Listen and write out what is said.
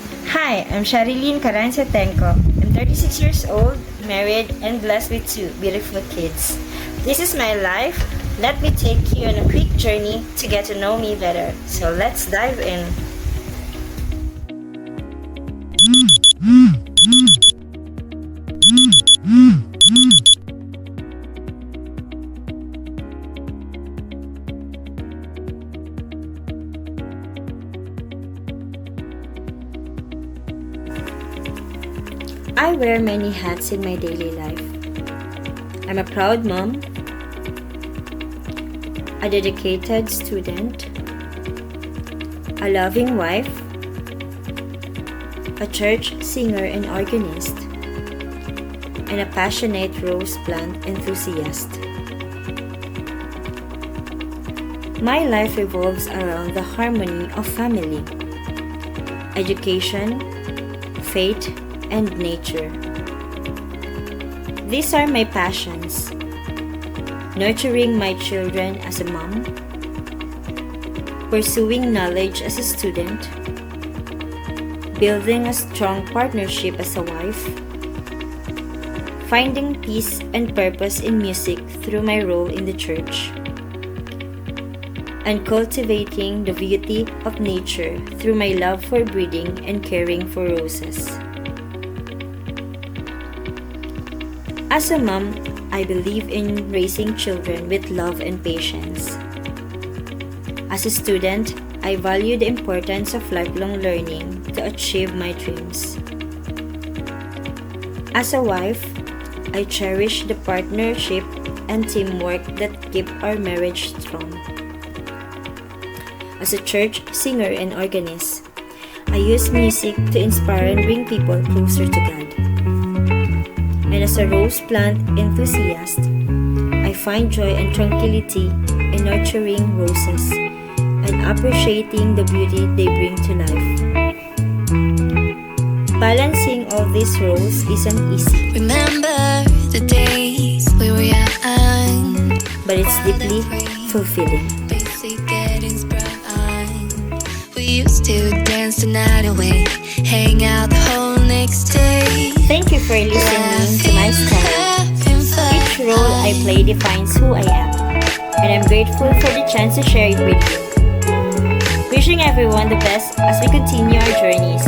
Hi, I'm Sharilyn Karansatenko. I'm 36 years old, married, and blessed with two beautiful kids. This is my life. Let me take you on a quick journey to get to know me better. So let's dive in. I wear many hats in my daily life. I'm a proud mom, a dedicated student, a loving wife, a church singer and organist, and a passionate rose plant enthusiast. My life revolves around the harmony of family, education, faith, and nature. These are my passions: nurturing my children as a mom, pursuing knowledge as a student, building a strong partnership as a wife, finding peace and purpose in music through my role in the church, and cultivating the beauty of nature through my love for breeding and caring for roses. As a mom, I believe in raising children with love and patience. As a student, I value the importance of lifelong learning to achieve my dreams. As a wife, I cherish the partnership and teamwork that keep our marriage strong. As a church singer and organist, I use music to inspire and bring people closer to God. And as a rose plant enthusiast, I find joy and tranquility in nurturing roses and appreciating the beauty they bring to life. Balancing all these roles isn't easy. Remember the days we were young, but it's deeply fulfilling. barely getting sprung. We used to dance the night away, hang out the whole next day. Thank you for listening to my story. Each role I play defines who I am, and I'm grateful for the chance to share it with you. Wishing everyone the best as we continue our journeys.